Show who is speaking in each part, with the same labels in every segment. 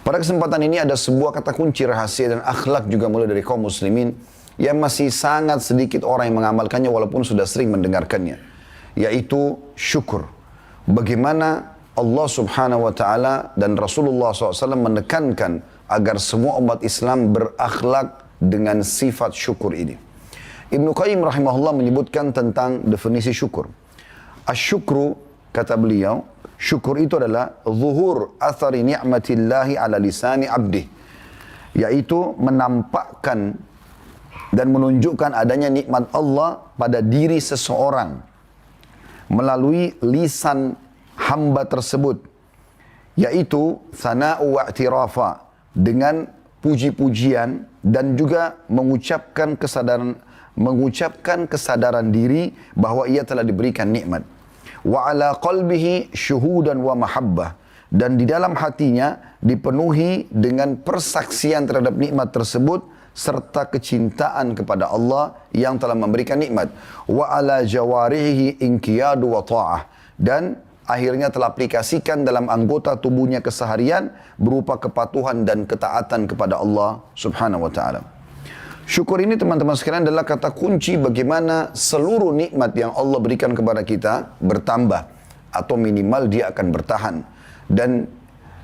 Speaker 1: Pada kesempatan ini ada sebuah kata kunci rahasia dan akhlak juga mulai dari kaum muslimin yang masih sangat sedikit orang yang mengamalkannya walaupun sudah sering mendengarkannya, yaitu syukur. Bagaimana Allah subhanahu wa ta'ala dan Rasulullah SAW menekankan agar semua umat Islam berakhlak dengan sifat syukur ini. Ibnu Qayyim rahimahullah menyebutkan tentang definisi syukur. Asyukru, kata beliau, syukur itu adalah zuhur athari ni'matillahi ala lisani abdih, yaitu menampakkan dan menunjukkan adanya nikmat Allah pada diri seseorang melalui lisan hamba tersebut, yaitu sana'u wa'tirafa, dengan puji-pujian dan juga mengucapkan kesadaran diri bahwa ia telah diberikan nikmat. Wa ala qalbihi syuhudan wa mahabbah, dan di dalam hatinya dipenuhi dengan persaksian terhadap nikmat tersebut serta kecintaan kepada Allah yang telah memberikan nikmat. Wa ala jawarihi inqiyadu wa ta'ah, dan akhirnya telah aplikasikan dalam anggota tubuhnya keseharian berupa kepatuhan dan ketaatan kepada Allah subhanahu wa ta'ala. Syukur ini teman-teman sekalian adalah kata kunci bagaimana seluruh nikmat yang Allah berikan kepada kita bertambah atau minimal dia akan bertahan. Dan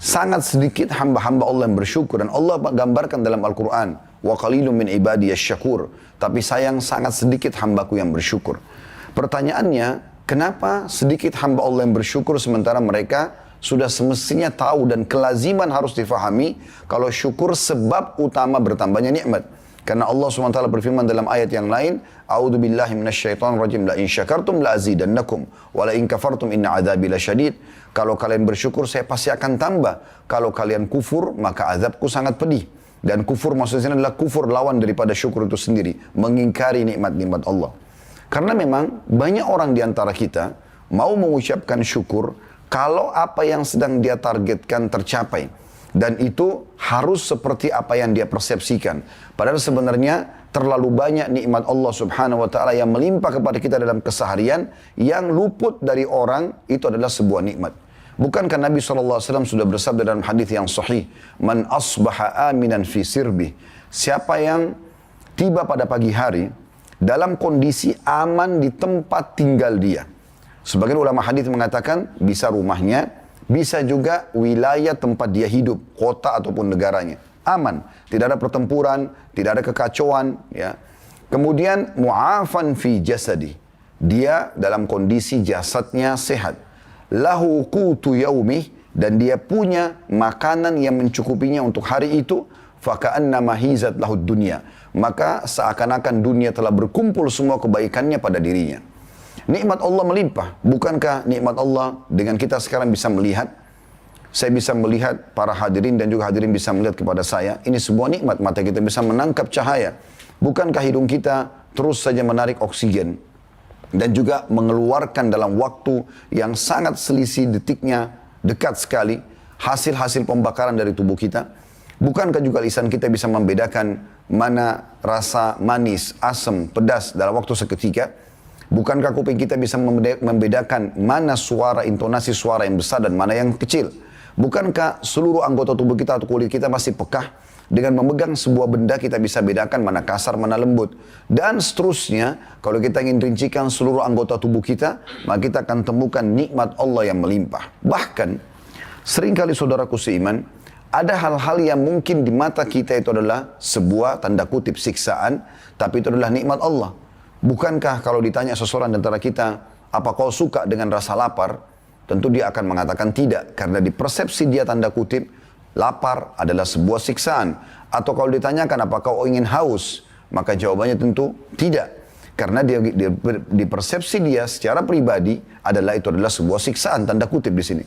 Speaker 1: sangat sedikit hamba-hamba Allah yang bersyukur, dan Allah gambarkan dalam Al-Quran, wa qalilun min ibadiyasy syakur, tapi sayang sangat sedikit hambaku yang bersyukur. Pertanyaannya, kenapa sedikit hamba Allah yang bersyukur sementara mereka sudah semestinya tahu dan kelaziman harus difahami kalau syukur sebab utama bertambahnya nikmat. Karena Allah SWT berfirman dalam ayat yang lain, A'udzu billahi minasyaitonir rajim, la in syakartum la azidannakum wa la in kafartum inna adzabi lasyadid. Kalau kalian bersyukur saya pasti akan tambah. Kalau kalian kufur maka azabku sangat pedih. Dan kufur maksudnya adalah kufur lawan daripada syukur itu sendiri, mengingkari nikmat-nikmat Allah. Karena memang banyak orang di antara kita mau mengucapkan syukur kalau apa yang sedang dia targetkan tercapai. Dan itu harus seperti apa yang dia persepsikan. Padahal sebenarnya terlalu banyak nikmat Allah subhanahu wa ta'ala yang melimpah kepada kita dalam keseharian yang luput dari orang, itu adalah sebuah nikmat. Bukankah Nabi SAW sudah bersabda dalam hadis yang sahih, Man asbaha aminan fi sirbih, siapa yang tiba pada pagi hari dalam kondisi aman di tempat tinggal dia. Sebagian ulama hadis mengatakan bisa rumahnya, bisa juga wilayah tempat dia hidup, kota ataupun negaranya. Aman, tidak ada pertempuran, tidak ada kekacauan. Ya. Kemudian mu'afan fi jasadi, dia dalam kondisi jasadnya sehat. Lahu qutu yaumih, dan dia punya makanan yang mencukupinya untuk hari itu. Faka'annama hizat lahud dunya, maka seakan-akan dunia telah berkumpul semua kebaikannya pada dirinya. Nikmat Allah melimpah. Bukankah nikmat Allah dengan kita sekarang bisa melihat? Saya bisa melihat, para hadirin dan juga hadirin bisa melihat kepada saya. Ini sebuah nikmat, mata kita bisa menangkap cahaya. Bukankah hidung kita terus saja menarik oksigen dan juga mengeluarkan dalam waktu yang sangat selisih detiknya, dekat sekali, hasil-hasil pembakaran dari tubuh kita? Bukankah juga lisan kita bisa membedakan mana rasa manis, asam, pedas dalam waktu seketika? Bukankah kuping kita bisa membedakan mana suara, intonasi suara yang besar dan mana yang kecil? Bukankah seluruh anggota tubuh kita atau kulit kita masih pekah? Dengan memegang sebuah benda kita bisa bedakan mana kasar, mana lembut. Dan seterusnya, kalau kita ingin rincikan seluruh anggota tubuh kita, maka kita akan temukan nikmat Allah yang melimpah. Bahkan, seringkali saudaraku seiman, ada hal-hal yang mungkin di mata kita itu adalah sebuah tanda kutip siksaan, tapi itu adalah nikmat Allah. Bukankah kalau ditanya seseorang di antara kita, apa kau suka dengan rasa lapar? Tentu dia akan mengatakan tidak, karena di persepsi dia tanda kutip, lapar adalah sebuah siksaan. Atau kalau ditanyakan apa kau ingin haus? Maka jawabannya tentu tidak. Karena di persepsi dia secara pribadi adalah itu adalah sebuah siksaan, tanda kutip di sini.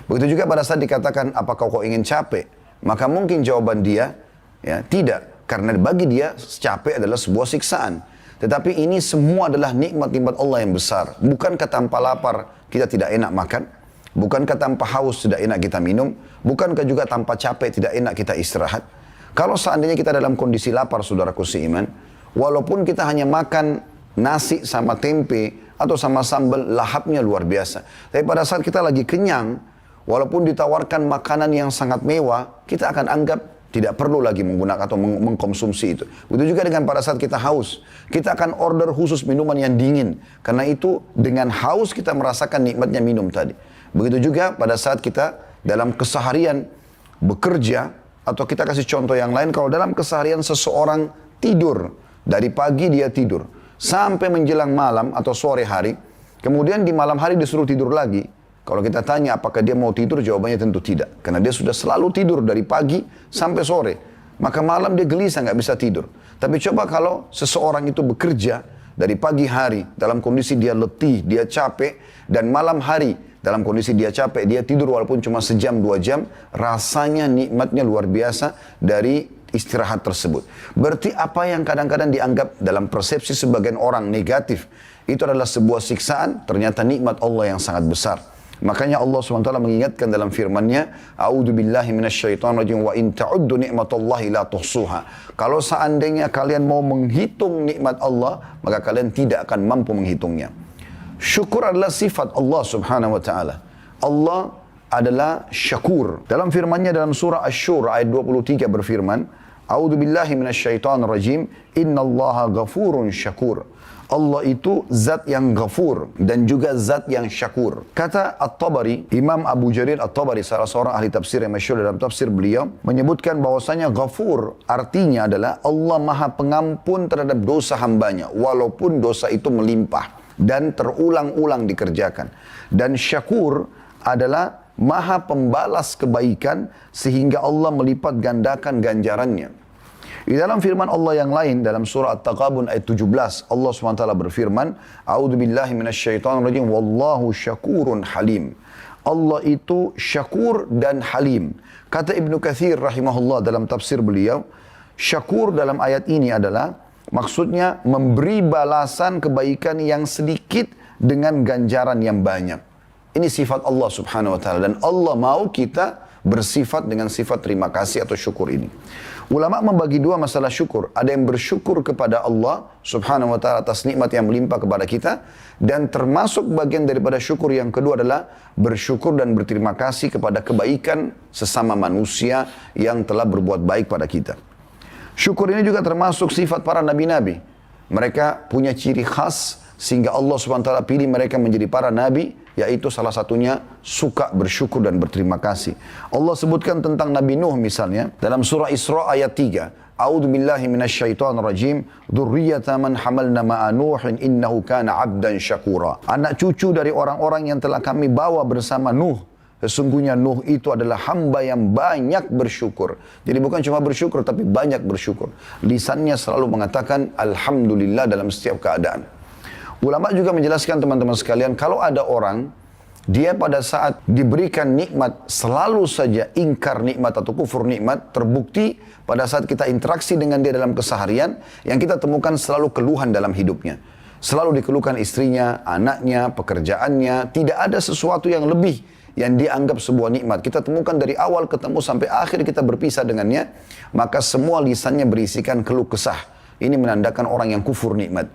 Speaker 1: Begitu juga pada saat dikatakan apa kau ingin capek? Maka mungkin jawaban dia ya tidak, karena bagi dia capek adalah sebuah siksaan. Tetapi ini semua adalah nikmat-nikmat Allah yang besar. Bukankah tanpa lapar kita tidak enak makan? Bukankah tanpa haus tidak enak kita minum? Bukankah juga tanpa capek tidak enak kita istirahat? Kalau seandainya kita dalam kondisi lapar, saudaraku seiman, walaupun kita hanya makan nasi sama tempe atau sama sambal, lahapnya luar biasa. Tapi pada saat kita lagi kenyang, Walaupun ditawarkan makanan yang sangat mewah, kita akan anggap tidak perlu lagi menggunakan atau mengkonsumsi itu. Begitu juga dengan pada saat kita haus. Kita akan order khusus minuman yang dingin. Karena itu dengan haus kita merasakan nikmatnya minum tadi. Begitu juga pada saat kita dalam keseharian bekerja, atau kita kasih contoh yang lain, kalau dalam keseharian seseorang tidur, dari pagi dia tidur, sampai menjelang malam atau sore hari, kemudian di malam hari disuruh tidur lagi. Kalau kita tanya apakah dia mau tidur, jawabannya tentu tidak. Karena dia sudah selalu tidur dari pagi sampai sore. Maka malam dia gelisah, nggak bisa tidur. Tapi coba kalau seseorang itu bekerja dari pagi hari, dalam kondisi dia letih, dia capek, dan malam hari, dalam kondisi dia capek, dia tidur walaupun cuma sejam, 2 jam, rasanya nikmatnya luar biasa dari istirahat tersebut. Berarti apa yang kadang-kadang dianggap dalam persepsi sebagian orang negatif, itu adalah sebuah siksaan, ternyata nikmat Allah yang sangat besar. Makanya Allah SWT mengingatkan dalam firman-Nya, A'udzu billahi minasyaitonir rajim wa in ta'uddu ni'matallahi la tuhsuha. Kalau seandainya kalian mau menghitung nikmat Allah, maka kalian tidak akan mampu menghitungnya. Syukur adalah sifat Allah Subhanahu wa taala. Allah adalah syakur. Dalam firman-Nya dalam surah Asy-Syura ayat 23 berfirman, A'udzu billahi minasyaitonir rajim, innallaha ghafurun syakur. Allah itu zat yang ghafur dan juga zat yang syakur. Kata At-Tabari, Imam Abu Jarir At-Tabari, salah seorang ahli tafsir yang masyhur dalam tafsir beliau, menyebutkan bahwasanya ghafur artinya adalah Allah Maha Pengampun terhadap dosa hambanya, walaupun dosa itu melimpah dan terulang-ulang dikerjakan. Dan syakur adalah Maha Pembalas kebaikan sehingga Allah melipat gandakan ganjarannya. Di dalam firman Allah yang lain dalam surah At-Taghabun ayat 17, Allah SWT berfirman, A'udzu billahi minasyaitonir rajim, wallahu syakurun halim. Allah itu syakur dan halim. Kata Ibnu Katsir rahimahullah dalam tafsir beliau, syakur dalam ayat ini adalah maksudnya memberi balasan kebaikan yang sedikit dengan ganjaran yang banyak. Ini sifat Allah Subhanahu wa taala, dan Allah mau kita bersifat dengan sifat terima kasih atau syukur ini. Ulama membagi dua masalah syukur. Ada yang bersyukur kepada Allah Subhanahu wa taala atas nikmat yang melimpah kepada kita, dan termasuk bagian daripada syukur yang kedua adalah bersyukur dan berterima kasih kepada kebaikan sesama manusia yang telah berbuat baik pada kita. Syukur ini juga termasuk sifat para nabi-nabi. Mereka punya ciri khas sehingga Allah Subhanahu wa taala pilih mereka menjadi para nabi, yaitu salah satunya suka bersyukur dan berterima kasih. Allah sebutkan tentang Nabi Nuh misalnya dalam surah Isra ayat 3. A'udzu billahi minasyaitonir rajim, dzurriyyata man hamalna ma'a Nuhin innahu kana 'abdan syakura. Anak cucu dari orang-orang yang telah kami bawa bersama Nuh. Sesungguhnya Nuh itu adalah hamba yang banyak bersyukur. Jadi bukan cuma bersyukur, tapi banyak bersyukur. Lisannya selalu mengatakan alhamdulillah dalam setiap keadaan. Ulama juga menjelaskan teman-teman sekalian, kalau ada orang, dia pada saat diberikan nikmat, selalu saja ingkar nikmat atau kufur nikmat, terbukti pada saat kita interaksi dengan dia dalam keseharian, yang kita temukan selalu keluhan dalam hidupnya. Selalu dikeluhkan istrinya, anaknya, pekerjaannya, tidak ada sesuatu yang lebih yang dianggap sebuah nikmat. Kita temukan dari awal ketemu sampai akhir kita berpisah dengannya, maka semua lisannya berisikan keluh kesah. Ini menandakan orang yang kufur nikmat.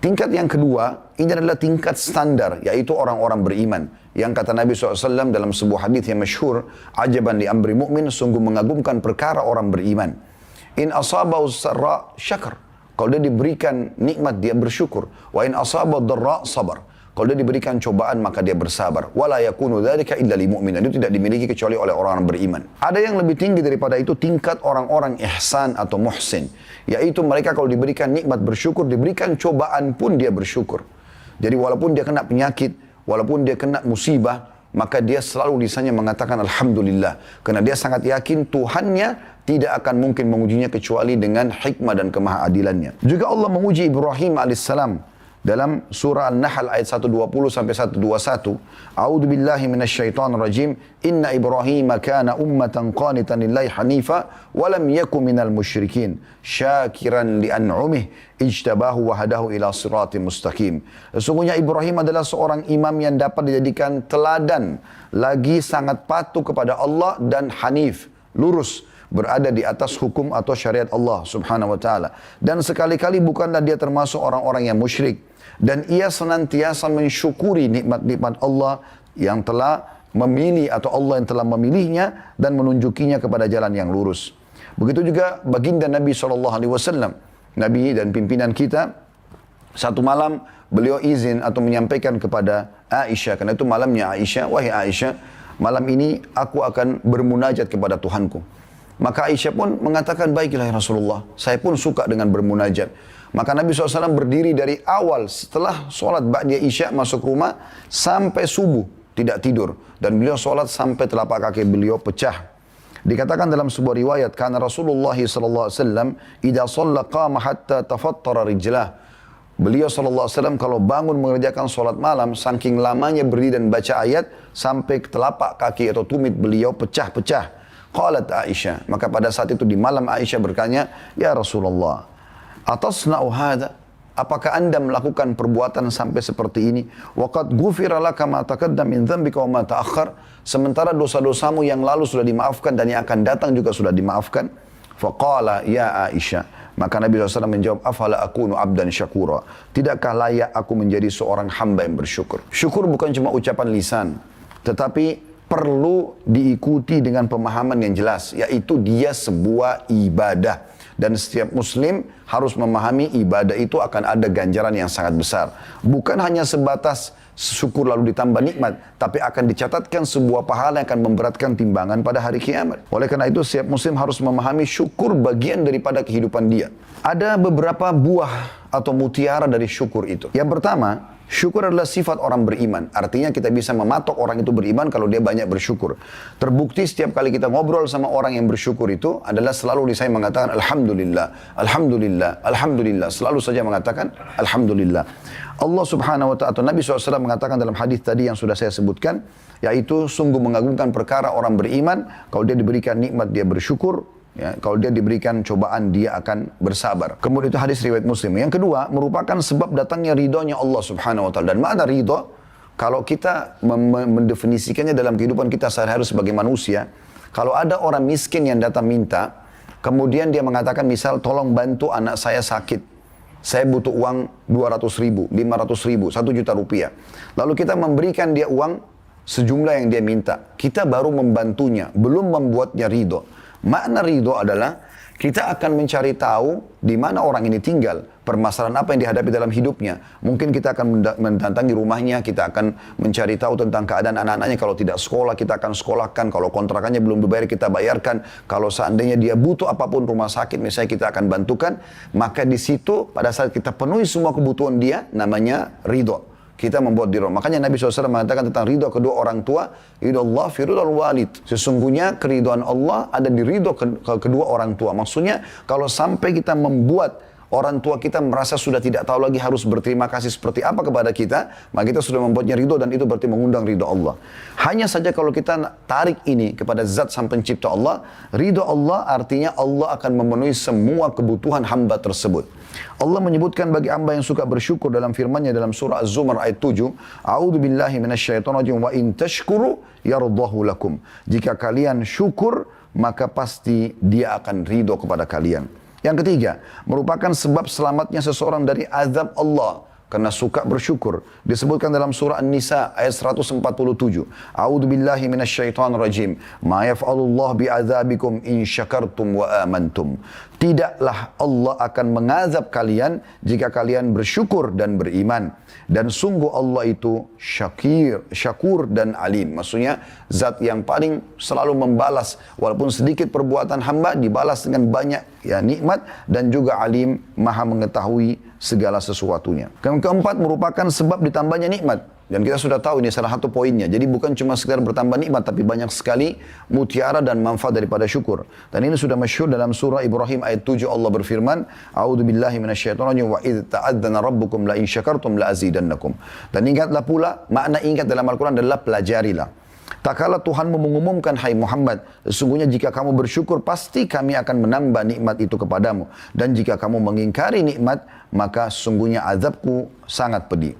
Speaker 1: Tingkat yang kedua, ini adalah tingkat standar, yaitu orang-orang beriman. Yang kata Nabi SAW dalam sebuah hadis yang masyhur, ajaban li amri mu'min, sungguh mengagumkan perkara orang beriman. In asabahu sarra syakar. Kalau dia diberikan nikmat, dia bersyukur. Wa in asabahu dharra sabar. Kalau dia diberikan cobaan, maka dia bersabar. Wala yakunu dzalika illa lil mu'min. Itu tidak dimiliki kecuali oleh orang-orang beriman. Ada yang lebih tinggi daripada itu, tingkat orang-orang ihsan atau muhsin. Yaitu mereka kalau diberikan nikmat bersyukur, diberikan cobaan pun dia bersyukur. Jadi walaupun dia kena penyakit, walaupun dia kena musibah, maka dia selalu lisannya mengatakan alhamdulillah. Karena dia sangat yakin Tuhannya tidak akan mungkin mengujinya kecuali dengan hikmah dan kemahaadilannya. Juga Allah menguji Ibrahim alaihissalam. Dalam surah An-Nahl ayat 120 sampai 121, A'udzu billahi minasyaitonir rajim, inna Ibrahim kana ummatan qanitan lillahi hanifa wa lam yakun minal musyrikin, syakiran li an'umih ijtabahu wa hadahu ila siratim mustaqim. Sesungguhnya Ibrahim adalah seorang imam yang dapat dijadikan teladan, lagi sangat patuh kepada Allah dan hanif, lurus, berada di atas hukum atau syariat Allah Subhanahu wa taala. Dan sekali-kali bukanlah dia termasuk orang-orang yang musyrik. Dan ia senantiasa mensyukuri nikmat-nikmat Allah yang telah memilih atau Allah yang telah memilihnya dan menunjukinya kepada jalan yang lurus. Begitu juga baginda Nabi SAW, Nabi dan pimpinan kita, satu malam beliau izin atau menyampaikan kepada Aisyah, karena itu malamnya Aisyah, wahai Aisyah, malam ini aku akan bermunajat kepada Tuhanku. Maka Aisyah pun mengatakan, baiklah ya Rasulullah, saya pun suka dengan bermunajat. Maka Nabi SAW berdiri dari awal setelah sholat ba'da Isya masuk rumah sampai subuh tidak tidur. Dan beliau sholat sampai telapak kaki beliau pecah. Dikatakan dalam sebuah riwayat, karena Rasulullah SAW idza shalla qama hatta tafattara rijlah. Beliau SAW kalau bangun mengerjakan sholat malam, saking lamanya berdiri dan baca ayat, sampai telapak kaki atau tumit beliau pecah-pecah. Qalat Aisyah, maka pada saat itu di malam Aisyah bertanya, ya Rasulullah, atasna'u hadha, apakah anda melakukan perbuatan sampai seperti ini? Waqad ghufira laka ma taqaddama min dhanbika wa ma ta'akhkhar, sementara dosa-dosamu yang lalu sudah dimaafkan dan yang akan datang juga sudah dimaafkan. Faqala ya Aisyah, maka Nabi SAW menjawab, afala akunu abdan syakura, tidakkah layak aku menjadi seorang hamba yang bersyukur? Syukur bukan cuma ucapan lisan, tetapi perlu diikuti dengan pemahaman yang jelas, yaitu dia sebuah ibadah. Dan setiap muslim harus memahami ibadah itu akan ada ganjaran yang sangat besar. Bukan hanya sebatas syukur lalu ditambah nikmat, tapi akan dicatatkan sebuah pahala yang akan memberatkan timbangan pada hari kiamat. Oleh karena itu setiap muslim harus memahami syukur bagian daripada kehidupan dia. Ada beberapa buah atau mutiara dari syukur itu. Yang pertama, syukur adalah sifat orang beriman. Artinya kita bisa mematok orang itu beriman kalau dia banyak bersyukur. Terbukti setiap kali kita ngobrol sama orang yang bersyukur itu adalah selalu saya mengatakan Alhamdulillah, Alhamdulillah, Alhamdulillah. Selalu saja mengatakan Alhamdulillah. Allah subhanahu wa ta'ala, Nabi SAW mengatakan dalam hadis tadi yang sudah saya sebutkan, yaitu sungguh mengagumkan perkara orang beriman, kalau dia diberikan nikmat dia bersyukur. Ya, kalau dia diberikan cobaan dia akan bersabar. Kemudian itu hadis riwayat Muslim. Yang kedua, merupakan sebab datangnya ridhonya Allah subhanahu wa ta'ala. Dan makna ridho, kalau kita mendefinisikannya dalam kehidupan kita sehari-hari sebagai manusia, kalau ada orang miskin yang datang minta, kemudian dia mengatakan misal, tolong bantu anak saya sakit, saya butuh uang 200 ribu, 500 ribu, 1 juta rupiah. Lalu kita memberikan dia uang sejumlah yang dia minta. Kita baru membantunya, belum membuatnya ridho. Makna ridho adalah kita akan mencari tahu di mana orang ini tinggal, permasalahan apa yang dihadapi dalam hidupnya. Mungkin kita akan mendatangi rumahnya, kita akan mencari tahu tentang keadaan anak-anaknya. Kalau tidak sekolah, kita akan sekolahkan. Kalau kontrakannya belum dibayar, kita bayarkan. Kalau seandainya dia butuh apapun rumah sakit, misalnya kita akan bantukan. Maka di situ pada saat kita penuhi semua kebutuhan dia, namanya ridho. Kita membuat ridho. Makanya Nabi SAW mengatakan tentang ridho kedua orang tua, ridho Allah fi ridho walid. Sesungguhnya keridhaan Allah ada di ridho kedua orang tua. Maksudnya kalau sampai kita membuat orang tua kita merasa sudah tidak tahu lagi harus berterima kasih seperti apa kepada kita, maka kita sudah membuatnya ridho dan itu berarti mengundang ridho Allah. Hanya saja kalau kita tarik ini kepada zat sang pencipta Allah, ridho Allah artinya Allah akan memenuhi semua kebutuhan hamba tersebut. Allah menyebutkan bagi hamba yang suka bersyukur dalam firman-Nya dalam surah Az-Zumar ayat 7, A'udzu billahi minasyaitonir rajim wa in tashkuru yardahu lakum. Jika kalian syukur, maka pasti Dia akan ridho kepada kalian. Yang ketiga, merupakan sebab selamatnya seseorang dari azab Allah karena suka bersyukur. Disebutkan dalam surah An-Nisa ayat 147. A'udzu billahi minasyaitonir rajim. Ma yaf'alullahu bi'adzabikum in syakartum wa amantum. Tidaklah Allah akan mengazab kalian jika kalian bersyukur dan beriman. Dan sungguh Allah itu syakur dan alim. Maksudnya zat yang paling selalu membalas. Walaupun sedikit perbuatan hamba dibalas dengan banyak ya nikmat. Dan juga alim, maha mengetahui segala sesuatunya. Keempat merupakan sebab ditambahnya nikmat. Dan kita sudah tahu ini salah satu poinnya. Jadi bukan cuma sekedar bertambah nikmat, tapi banyak sekali mutiara dan manfaat daripada syukur. Dan ini sudah masyhur dalam surah Ibrahim ayat 7 Allah berfirman, A'udzu billahi minasyaitonir rajim wa idz ta'adzana rabbukum la in syakartum la azidannakum. Dan ingatlah pula, makna ingat dalam Al-Quran adalah pelajarilah. Tak kala Tuhanmu mengumumkan, hai Muhammad, sesungguhnya jika kamu bersyukur, pasti kami akan menambah nikmat itu kepadamu. Dan jika kamu mengingkari nikmat, maka sesungguhnya azabku sangat pedih.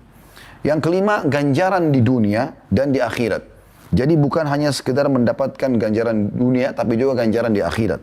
Speaker 1: Yang kelima, ganjaran di dunia dan di akhirat. Jadi bukan hanya sekedar mendapatkan ganjaran dunia, tapi juga ganjaran di akhirat.